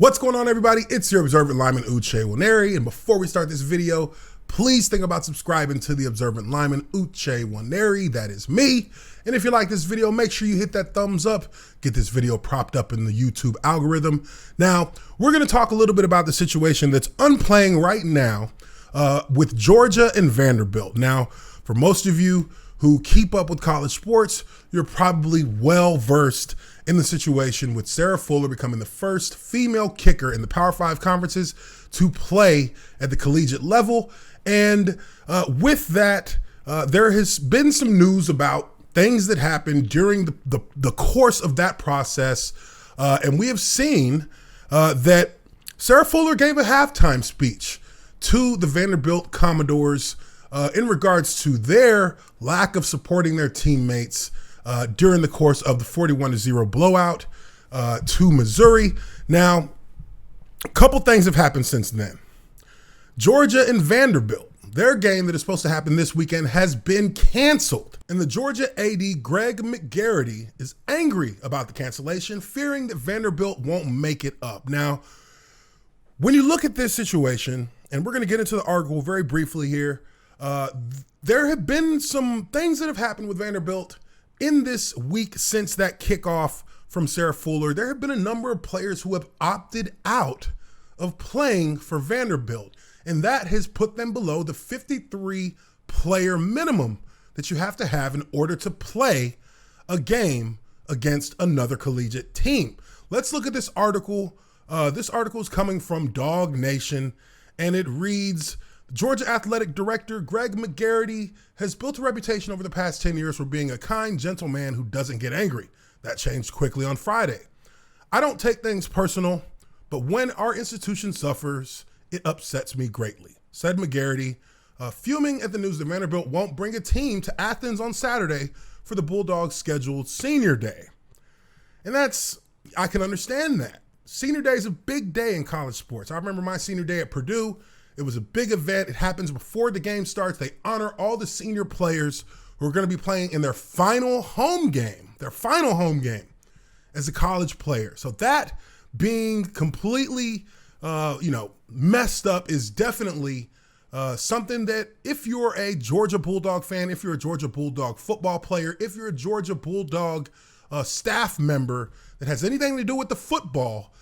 What's going on, everybody? It's your Observant Lineman, Uche Nwaneri. And before we start this video, please think about subscribing to the Observant Lineman, Uche Nwaneri. That is me. And if you like this video, make sure you hit that thumbs up. Get this video propped up in the YouTube algorithm. Now, we're going to talk a little bit about the situation that's unplaying right now with Georgia and Vanderbilt. Now, for most of you who keep up with college sports, you're probably well versed in the situation with Sarah Fuller becoming the first female kicker in the Power 5 conferences to play at the collegiate level. And with that, there has been some news about things that happened during the course of that process. And we have seen that Sarah Fuller gave a halftime speech to the Vanderbilt Commodores in regards to their lack of supporting their teammates during the course of the 41-0 blowout to Missouri. Now, a couple things have happened since then. Georgia and Vanderbilt, their game that is supposed to happen this weekend has been canceled. And the Georgia AD, Greg McGarity, is angry about the cancellation, fearing that Vanderbilt won't make it up. Now, when you look at this situation, and we're going to get into the article very briefly here, there have been some things that have happened with Vanderbilt in this week since that kickoff from Sarah Fuller. There have been a number of players who have opted out of playing for Vanderbilt, and that has put them below the 53-player minimum that you have to have in order to play a game against another collegiate team. Let's look at this article. This article is coming from Dog Nation, and it reads, Georgia Athletic Director Greg McGarity has built a reputation over the past 10 years for being a kind, gentle man who doesn't get angry. That changed quickly on Friday. I don't take things personal, but when our institution suffers, it upsets me greatly, said McGarity, fuming at the news that Vanderbilt won't bring a team to Athens on Saturday for the Bulldogs' scheduled Senior Day. And I can understand that. Senior Day is a big day in college sports. I remember my senior day at Purdue. It was a big event. It happens before the game starts. They honor all the senior players who are going to be playing in their final home game as a college player. So that being completely, messed up is definitely something that if you're a Georgia Bulldog fan, if you're a Georgia Bulldog football player, if you're a Georgia Bulldog staff member that has anything to do with the football,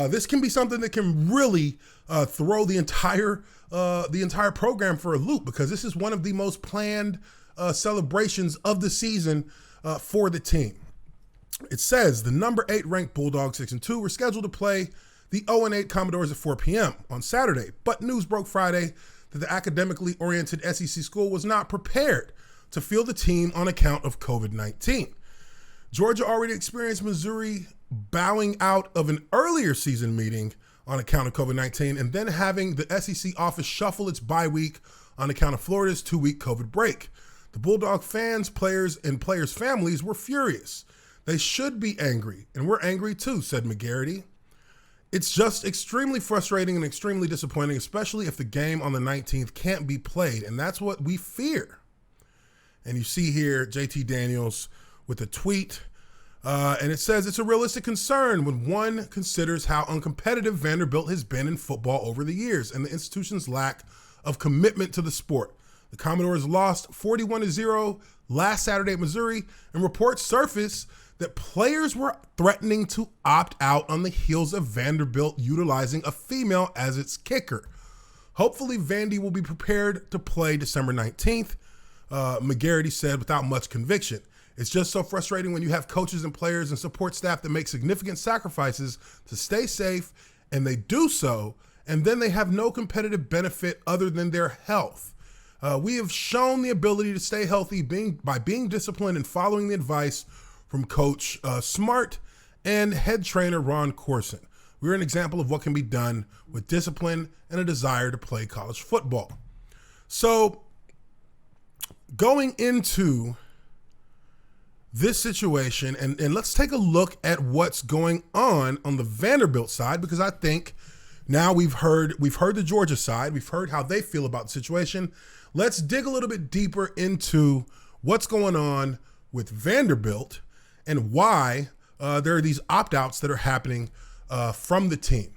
this can be something that can really throw the entire program for a loop, because this is one of the most planned celebrations of the season for the team. It says the number 8 ranked Bulldogs 6-2 were scheduled to play the 0-8 Commodores at 4 p.m. on Saturday, but news broke Friday that the academically oriented SEC school was not prepared to field the team on account of COVID-19. Georgia already experienced Missouri bowing out of an earlier season meeting on account of COVID-19 and then having the SEC office shuffle its bye week on account of Florida's 2-week COVID break. The Bulldog fans, players, and players' families were furious. They should be angry, and we're angry too, said McGarity. It's just extremely frustrating and extremely disappointing, especially if the game on the 19th can't be played, and that's what we fear. And you see here JT Daniels with a tweet, and it says it's a realistic concern when one considers how uncompetitive Vanderbilt has been in football over the years and the institution's lack of commitment to the sport. The Commodores lost 41-0 last Saturday at Missouri, and reports surfaced that players were threatening to opt out on the heels of Vanderbilt utilizing a female as its kicker. Hopefully, Vandy will be prepared to play December 19th, McGarity said without much conviction. It's just so frustrating when you have coaches and players and support staff that make significant sacrifices to stay safe, and they do so, and then they have no competitive benefit other than their health. We have shown the ability to stay healthy by being disciplined and following the advice from Coach Smart and head trainer Ron Corson. We're an example of what can be done with discipline and a desire to play college football. So going into this situation, and let's take a look at what's going on the Vanderbilt side, because I think now we've heard the Georgia side, we've heard how they feel about the situation. Let's dig a little bit deeper into what's going on with Vanderbilt and why there are these opt-outs that are happening from the team.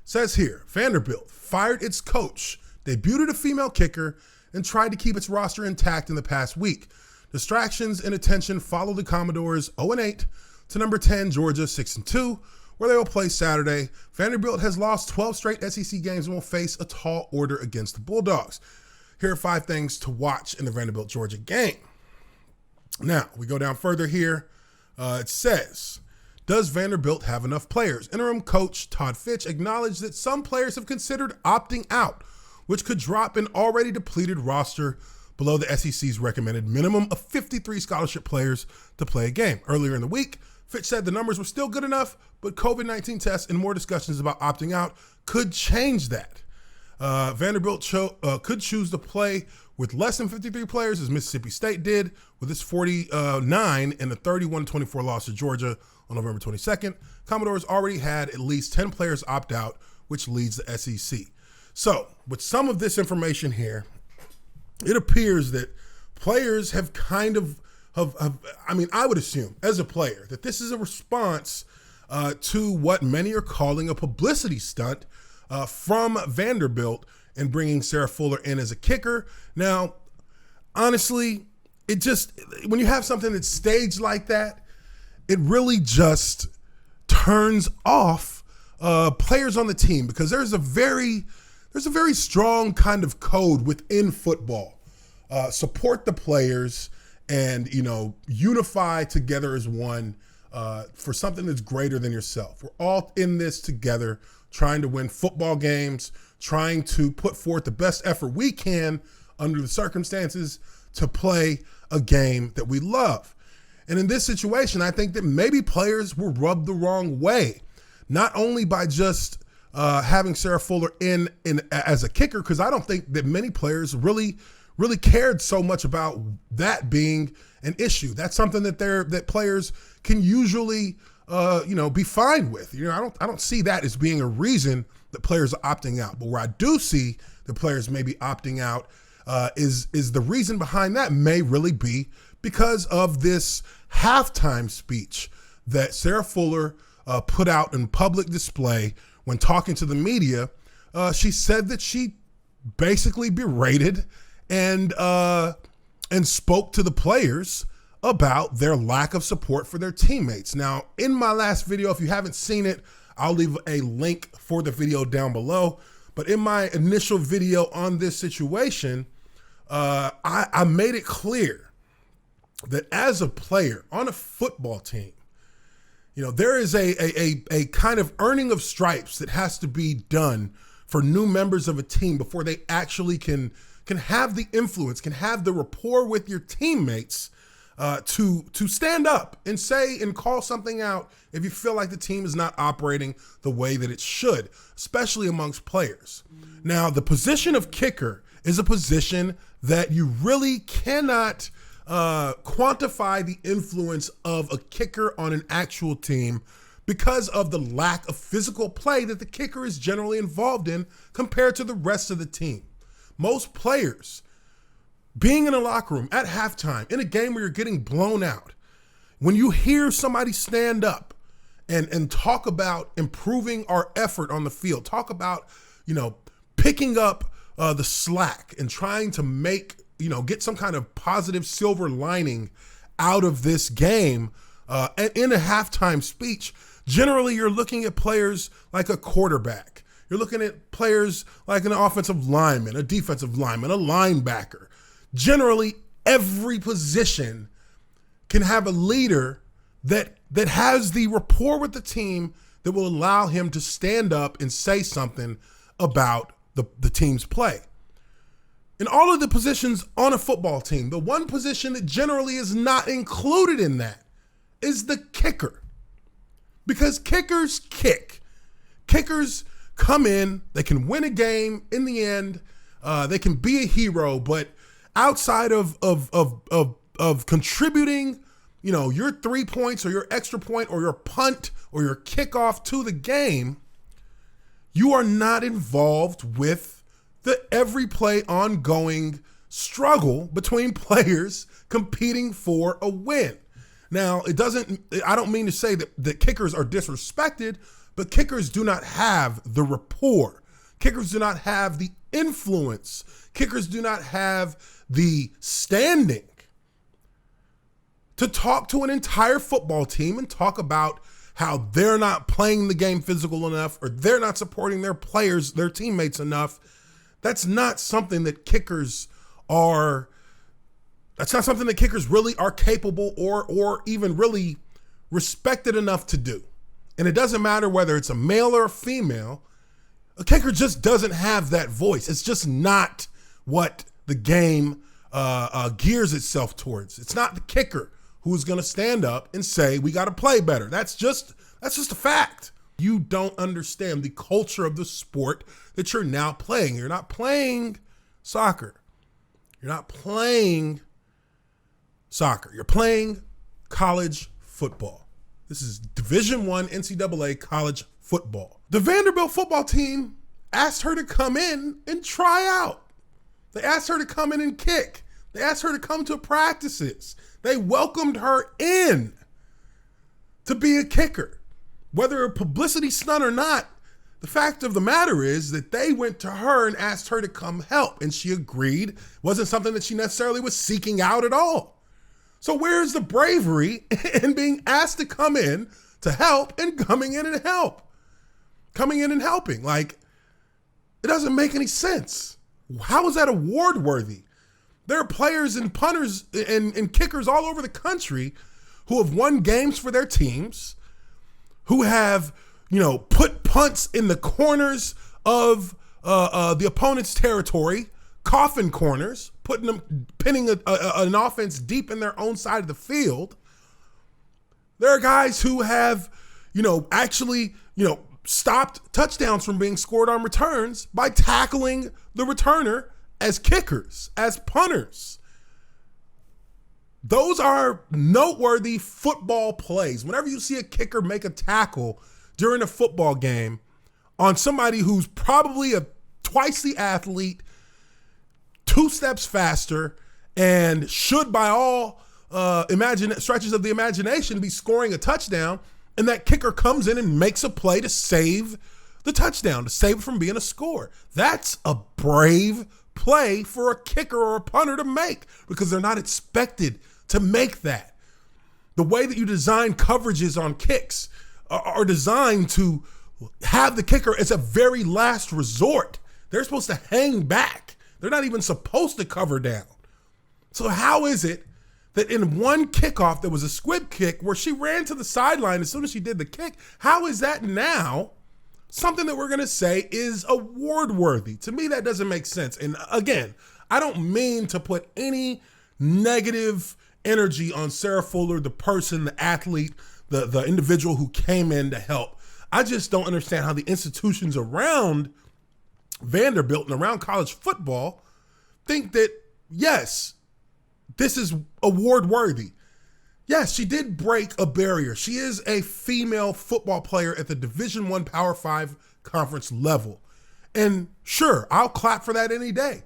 Says here, Vanderbilt fired its coach, debuted a female kicker, and tried to keep its roster intact in the past week. Distractions and attention follow the Commodores 0-8 to number 10 Georgia 6-2, where they will play Saturday. Vanderbilt has lost 12 straight SEC games and will face a tall order against the Bulldogs. Here are 5 things to watch in the Vanderbilt-Georgia game. Now, we go down further here. It says, does Vanderbilt have enough players? Interim coach Todd Fitch acknowledged that some players have considered opting out, which could drop an already depleted roster below the SEC's recommended minimum of 53 scholarship players to play a game. Earlier in the week, Fitch said the numbers were still good enough, but COVID-19 tests and more discussions about opting out could change that. Vanderbilt could choose to play with less than 53 players, as Mississippi State did with its 49 and the 31-24 loss to Georgia on November 22nd. Commodores already had at least 10 players opt out, which leads the SEC. So, with some of this information here, it appears that players have kind of, I would assume as a player that this is a response to what many are calling a publicity stunt from Vanderbilt and bringing Sarah Fuller in as a kicker. Now, honestly, it just, when you have something that's staged like that, it really just turns off players on the team, because there's a very strong kind of code within football. Support the players and, unify together as one for something that's greater than yourself. We're all in this together, trying to win football games, trying to put forth the best effort we can under the circumstances to play a game that we love. And in this situation, I think that maybe players were rubbed the wrong way, not only by just having Sarah Fuller in as a kicker, because I don't think that many players really cared so much about that being an issue. That's something that players can usually be fine with. I don't see that as being a reason that players are opting out. But where I do see that players may be opting out is the reason behind that may really be because of this halftime speech that Sarah Fuller put out in public display when talking to the media. She said that she basically berated and spoke to the players about their lack of support for their teammates. Now, in my last video, if you haven't seen it, I'll leave a link for the video down below. But in my initial video on this situation, I made it clear that as a player on a football team, there is a kind of earning of stripes that has to be done for new members of a team before they actually can have the influence, can have the rapport with your teammates to stand up and say and call something out if you feel like the team is not operating the way that it should, especially amongst players. Now, the position of kicker is a position that you really cannot quantify the influence of a kicker on an actual team because of the lack of physical play that the kicker is generally involved in compared to the rest of the team. Most players, being in a locker room at halftime, in a game where you're getting blown out, when you hear somebody stand up and talk about improving our effort on the field, talk about, picking up the slack and trying to make, get some kind of positive silver lining out of this game in a halftime speech, generally you're looking at players like a quarterback. You're looking at players like an offensive lineman, a defensive lineman, a linebacker. Generally, every position can have a leader that has the rapport with the team that will allow him to stand up and say something about the team's play. In all of the positions on a football team, the one position that generally is not included in that is the kicker. Because kickers kick. Kickers come in, they can win a game in the end, they can be a hero, but outside of contributing, your 3 points or your extra point or your punt or your kickoff to the game, you are not involved with the every play ongoing struggle between players competing for a win. Now, I don't mean to say that kickers are disrespected, But kickers do not have the rapport. Kickers do not have the influence. Kickers do not have the standing to talk to an entire football team and talk about how they're not playing the game physical enough, or they're not supporting their players, their teammates enough. That's not something that kickers really are capable or even really respected enough to do. And it doesn't matter whether it's a male or a female, a kicker just doesn't have that voice. It's just not what the game gears itself towards. It's not the kicker who's going to stand up and say, we got to play better. That's just a fact. You don't understand the culture of the sport that you're now playing. You're not playing soccer. You're not playing soccer. You're playing college football. This is Division I NCAA college football. The Vanderbilt football team asked her to come in and try out. They asked her to come in and kick. They asked her to come to practices. They welcomed her in to be a kicker. Whether a publicity stunt or not, the fact of the matter is that they went to her and asked her to come help, and she agreed. It wasn't something that she necessarily was seeking out at all. So where's the bravery in being asked to come in to help and coming in and helping? Like, it doesn't make any sense. How is that award worthy? There are players and punters and kickers all over the country who have won games for their teams, who have, put punts in the corners of the opponent's territory, coffin corners, pinning an offense deep in their own side of the field. There are guys who have, actually, stopped touchdowns from being scored on returns by tackling the returner as kickers, as punters. Those are noteworthy football plays. Whenever you see a kicker make a tackle during a football game on somebody who's probably twice the athlete, 2 steps faster, and should by all stretches of the imagination be scoring a touchdown, and that kicker comes in and makes a play to save the touchdown, to save it from being a score. That's a brave play for a kicker or a punter to make, because they're not expected to make that. The way that you design coverages on kicks are designed to have the kicker as a very last resort. They're supposed to hang back. They're not even supposed to cover down. So how is it that in one kickoff, there was a squib kick where she ran to the sideline as soon as she did the kick? How is that now something that we're going to say is award worthy? To me, that doesn't make sense. And again, I don't mean to put any negative energy on Sarah Fuller, the person, the athlete, the individual who came in to help. I just don't understand how the institutions around Vanderbilt and around college football think that, yes, this is award worthy. Yes, she did break a barrier. She is a female football player at the Division I Power 5 conference level. And sure, I'll clap for that any day.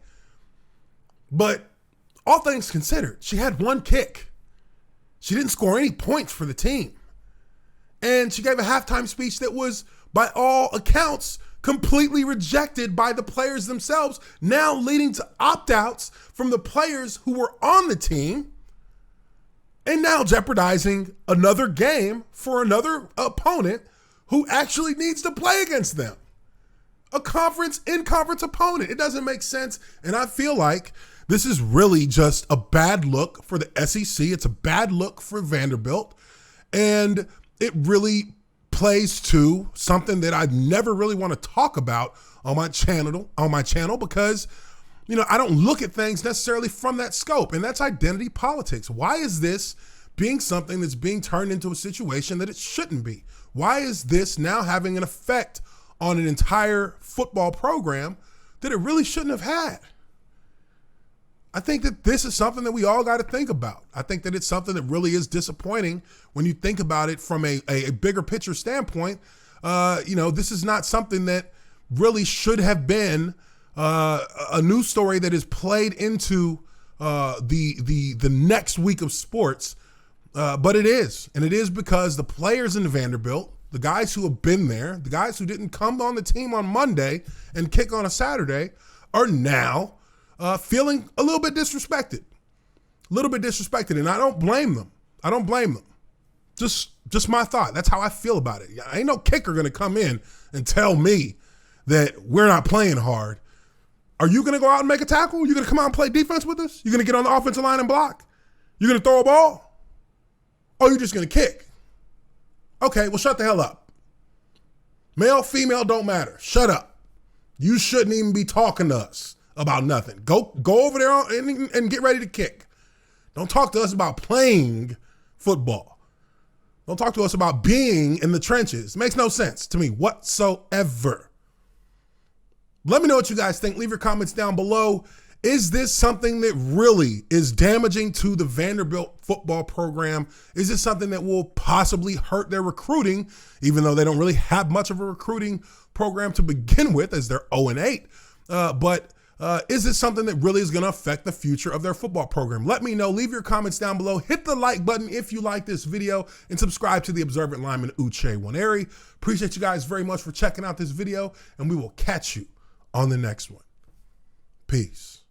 But all things considered, she had one kick. She didn't score any points for the team. And she gave a halftime speech that was, by all accounts, completely rejected by the players themselves, now leading to opt-outs from the players who were on the team, and now jeopardizing another game for another opponent who actually needs to play against them. A in-conference opponent. It doesn't make sense, and I feel like this is really just a bad look for the SEC. It's a bad look for Vanderbilt, and it really plays to something that I never really want to talk about on my channel because, I don't look at things necessarily from that scope, and that's identity politics. Why is this being something that's being turned into a situation that it shouldn't be? Why is this now having an effect on an entire football program that it really shouldn't have had? I think that this is something that we all got to think about. I think that it's something that really is disappointing when you think about it from a bigger picture standpoint. This is not something that really should have been a news story that is played into the next week of sports, but it is. And it is because the players in Vanderbilt the guys who have been there, the guys who didn't come on the team on Monday and kick on a Saturday are now feeling a little bit disrespected. And I don't blame them. Just my thought. That's how I feel about it. Ain't no kicker going to come in and tell me that we're not playing hard. Are you going to go out and make a tackle? You going to come out and play defense with us? You going to get on the offensive line and block? You going to throw a ball? Or you just going to kick? Okay, well, shut the hell up. Male, female, don't matter. Shut up. You shouldn't even be talking to us about nothing. Go over there and get ready to kick. Don't talk to us about playing football. Don't talk to us about being in the trenches. It makes no sense to me whatsoever. Let me know what you guys think. Leave your comments down below. Is this something that really is damaging to the Vanderbilt football program? Is this something that will possibly hurt their recruiting, even though they don't really have much of a recruiting program to begin with, as they're 0-8? But is this something that really is going to affect the future of their football program? Let me know. Leave your comments down below. Hit the like button if you like this video, and subscribe to the Observant Lineman Uche Nwaneri. Appreciate you guys very much for checking out this video, and we will catch you on the next one. Peace.